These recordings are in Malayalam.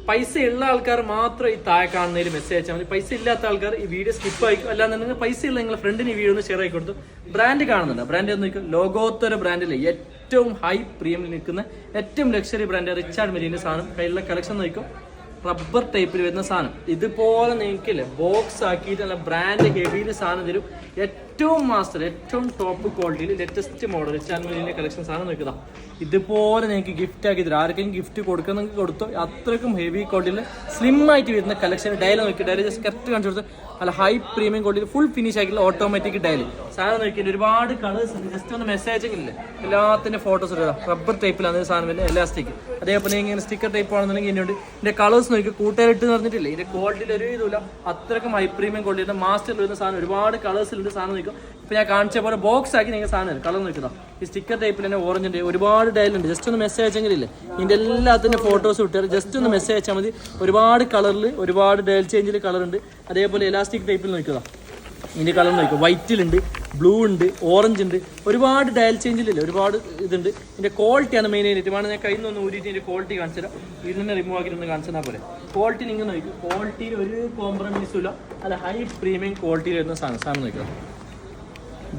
പൈസ ഉള്ള ആൾക്കാർ മാത്രം ഈ താഴെ കാണുന്നതിൽ മെസ്സേജ് അയച്ചാൽ മതി. പൈസ ഇല്ലാത്ത ആൾക്കാർ ഈ വീഡിയോ സ്കിപ്പ് ആയിരിക്കും. അല്ലാന്നുണ്ടെങ്കിൽ പൈസ ഉള്ള നിങ്ങളുടെ ഫ്രണ്ടിന് ഈ വീഡിയോ ഒന്ന് ഷെയർ ആയി കൊടുത്തു. ബ്രാൻഡ് കാണുന്നുണ്ട്, ബ്രാൻഡ് എന്ന് നോക്കും, ലോകോത്തര ബ്രാൻഡിലെ ഏറ്റവും ഹൈ പ്രീമിയം നിൽക്കുന്ന ഏറ്റവും ലക്ഷറി ബ്രാൻഡ് റിച്ചാർഡ് മെരീൻ്റെ സാധനം. കയ്യിലുള്ള കളക്ഷൻ നോക്കും, റബ്ബർ ടൈപ്പിൽ വരുന്ന സാധനം. ഇതുപോലെ നിങ്ങൾക്കില്ലേ ബോക്സ് ആക്കിയിട്ട് നല്ല ബ്രാൻഡ് ഹെവിയിൽ സാധനം തരും. ഏറ്റവും മാസ്റ്റർ, ഏറ്റവും ടോപ്പ് ക്വാളിറ്റിയിൽ ലേറ്റസ്റ്റ് മോഡൽ റിച്ചാർഡ് മെരീൻ്റെ കളക്ഷൻ സാധനം നോക്കുക. ഇതുപോലെ നിങ്ങൾക്ക് ഗിഫ്റ്റ് ആക്കി തരും. ആർക്കെങ്കിലും ഗിഫ്റ്റ് കൊടുക്കുന്നെങ്കിൽ കൊടുത്തോ. അത്രയ്ക്കും ഹെവി ക്വാളിറ്റിയിൽ സ്ലിം ആയിട്ട് വരുന്ന കളക്ഷൻ. ഡയൽ നോക്കി, ഡയൽ ജസ്റ്റ് കറക്റ്റ് കാണിച്ചു കൊടുത്ത് അല്ല ഹൈ പ്രീമിയം ക്വാളിറ്റിയിൽ ഫുൾ ഫിനിഷ് ആക്കിയിട്ടുള്ള ഓട്ടോമാറ്റിക് ഡയൽ സാധനം നോക്കിയിട്ട് ഒരുപാട് കളേഴ്സ് ഉണ്ട്. ജസ്റ്റ് ഒന്ന് മെസ്സേജിങ്ങില്ലേ എല്ലാത്തിൻ്റെ ഫോട്ടോസ് എടുക്കുക. റബ്ബർ ടൈപ്പിലാണ് സാധനം വരുന്നത്, എലാസ്റ്റിക്. അതേപോലെ ഇങ്ങനെ സ്റ്റിക്കർ ടൈപ്പ് ആണെന്നുണ്ടെങ്കിൽ ഇനിയുണ്ട്. ഇതിൻ്റെ കളേഴ്സ് നോക്കി കൂട്ടുകാരിട്ട് എന്ന് പറഞ്ഞിട്ടില്ലേ, ഇതിൻ്റെ ക്വാളിറ്റിയിൽ ഒരു ഇതുമില്ല. അത്രയ്ക്കും ഹൈ പ്രീമിയം ക്വാളിറ്റി മാസ്റ്ററിൽ വരുന്ന സാധനം. ഒരുപാട് കളേഴ്സിലുണ്ട് സാധനം നോക്കും. ഇപ്പം ഞാൻ കാണിച്ച പോലെ ബോക്സ് ആക്കി നിങ്ങൾ സാധനം കളർ നോക്കുക. ഈ സ്റ്റിക്കർ ടൈപ്പിൽ തന്നെ ഓറഞ്ച് ഉണ്ട്, ഒരുപാട് ഡയലുണ്ട്. ജസ്റ്റ് ഒന്ന് മെസ്സേജ് അയച്ചെങ്കിലില്ലേ ഇതിൻ്റെ എല്ലാത്തിൻ്റെ ഫോട്ടോസ് വിട്ടുതരാം. ജസ്റ്റ് ഒന്ന് മെസ്സേജ് അയച്ചാൽ മതി. ഒരുപാട് കളറിൽ ഒരുപാട് ഡയൽ ചേഞ്ചിൽ കളറുണ്ട്. അതേപോലെ എലാസ്റ്റിക് ടൈപ്പിൽ നോക്കുക. ഇതിൻ്റെ കളർ നോക്കുക, വൈറ്റിലുണ്ട്, ബ്ലൂ ഉണ്ട്, ഓറഞ്ച് ഉണ്ട്. ഒരുപാട് ഡയൽ ചേഞ്ചിലില്ല, ഒരുപാട് ഇതുണ്ട്. ഇതിൻ്റെ ക്വാളിറ്റിയാണ് മെയിൻ ആയിട്ട്. വേണം ഞാൻ കയ്യിൽ നിന്ന് ഊരിയിട്ട് ഇതിൻ്റെ ക്വാളിറ്റി കാണിച്ചു തരാം. ഇതിൽ നിന്ന് റിമൂവ് ആക്കിയിട്ടൊന്ന് കാണിച്ചു തന്നാൽ പോലെ. ക്വാളിറ്റി നിങ്ങൾ നോക്കും, ക്വാളിറ്റിയിൽ ഒരു കോംപ്രമൈസും ഇല്ല. അല്ല ഹൈ പ്രീമിയം ക്വാളിറ്റിയിൽ വരുന്ന സാധനം നോക്കുക.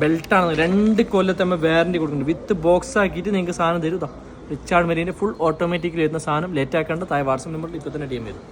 ബെൽറ്റാണ്, 2 കൊല്ലത്തെ നമ്മൾ വാറണ്ടി കൊടുക്കുന്നുണ്ട്. വിത്ത് ബോക്സ് ആക്കിയിട്ട് നിങ്ങൾക്ക് സാധനം തരും. റിച്ചാർഡ് മെരീൻ്റെ ഫുൾ ഓട്ടോമാറ്റിക്കലി വരുന്ന സാധനം. ലേറ്റ് ആക്കാണ്ട് താഴെ വാട്സപ്പ് നമ്പറിൽ ഇപ്പോൾ തന്നെ DM വരും.